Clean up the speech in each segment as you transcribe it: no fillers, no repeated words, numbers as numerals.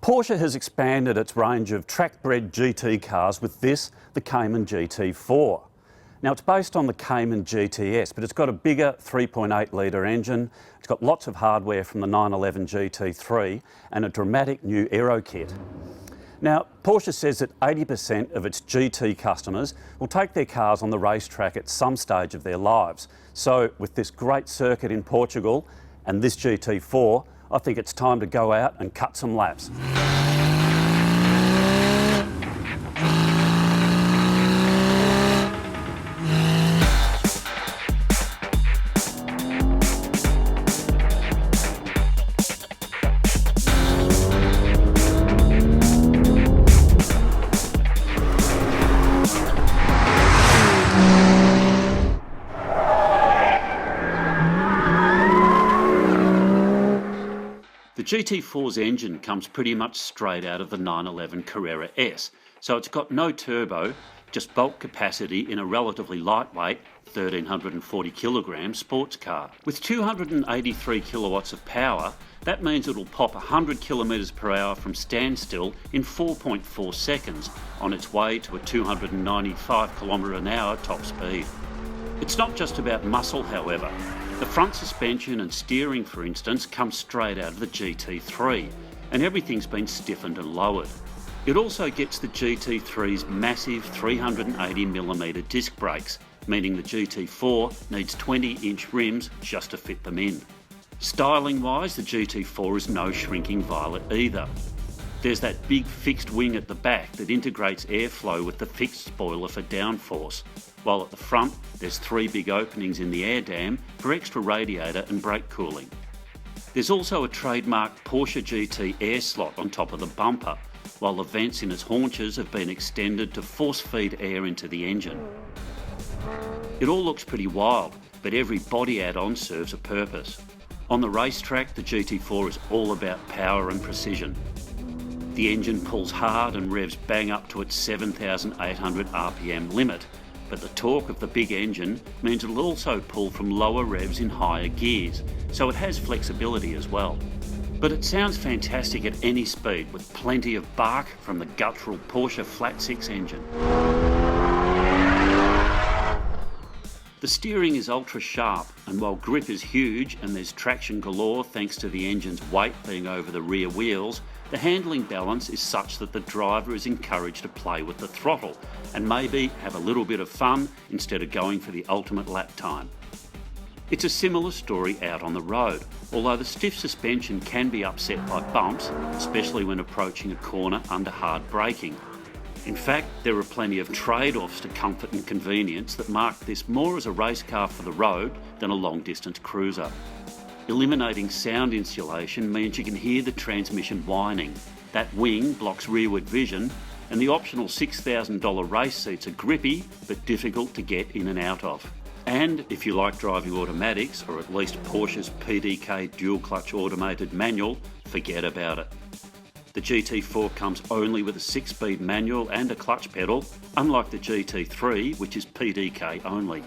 Porsche has expanded its range of track-bred GT cars with this, the Cayman GT4. Now it's based on the Cayman GTS, but it's got a bigger 3.8 litre engine, it's got lots of hardware from the 911 GT3 and a dramatic new aero kit. Now Porsche says that 80% of its GT customers will take their cars on the racetrack at some stage of their lives. So with this great circuit in Portugal and this GT4, I think it's time to go out and cut some laps. The GT4's engine comes pretty much straight out of the 911 Carrera S, so it's got no turbo, just bulk capacity in a relatively lightweight 1340 kilogram sports car. With 283 kilowatts of power, that means it'll pop 100 kilometres per hour from standstill in 4.4 seconds on its way to a 295 kilometre an hour top speed. It's not just about muscle, however. The front suspension and steering, for instance, come straight out of the GT3, and everything's been stiffened and lowered. It also gets the GT3's massive 380mm disc brakes, meaning the GT4 needs 20-inch rims just to fit them in. Styling-wise, the GT4 is no shrinking violet either. There's that big fixed wing at the back that integrates airflow with the fixed spoiler for downforce, while at the front there's 3 big openings in the air dam for extra radiator and brake cooling. There's also a trademark Porsche GT air slot on top of the bumper, while the vents in its haunches have been extended to force feed air into the engine. It all looks pretty wild, but every body add-on serves a purpose. On the racetrack, the GT4 is all about power and precision. The engine pulls hard and revs bang up to its 7,800 RPM limit, but the torque of the big engine means it'll also pull from lower revs in higher gears, so it has flexibility as well. But it sounds fantastic at any speed, with plenty of bark from the guttural Porsche flat 6 engine. The steering is ultra sharp, and while grip is huge and there's traction galore thanks to the engine's weight being over the rear wheels, the handling balance is such that the driver is encouraged to play with the throttle and maybe have a little bit of fun instead of going for the ultimate lap time. It's a similar story out on the road, although the stiff suspension can be upset by bumps, especially when approaching a corner under hard braking. In fact, there are plenty of trade-offs to comfort and convenience that mark this more as a race car for the road than a long-distance cruiser. Eliminating sound insulation means you can hear the transmission whining. That wing blocks rearward vision, and the optional $6,000 race seats are grippy but difficult to get in and out of. And if you like driving automatics, or at least Porsche's PDK dual-clutch automated manual, forget about it. The GT4 comes only with a 6-speed manual and a clutch pedal, unlike the GT3, which is PDK only.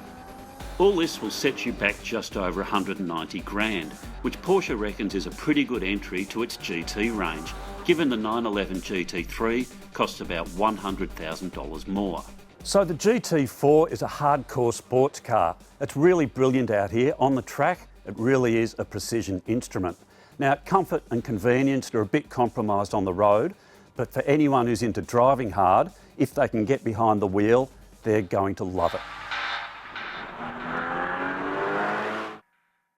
All this will set you back just over 190 grand, which Porsche reckons is a pretty good entry to its GT range, given the 911 GT3 costs about $100,000 more. So the GT4 is a hardcore sports car. It's really brilliant out here on the track. It really is a precision instrument. Now, comfort and convenience are a bit compromised on the road, but for anyone who's into driving hard, if they can get behind the wheel, they're going to love it.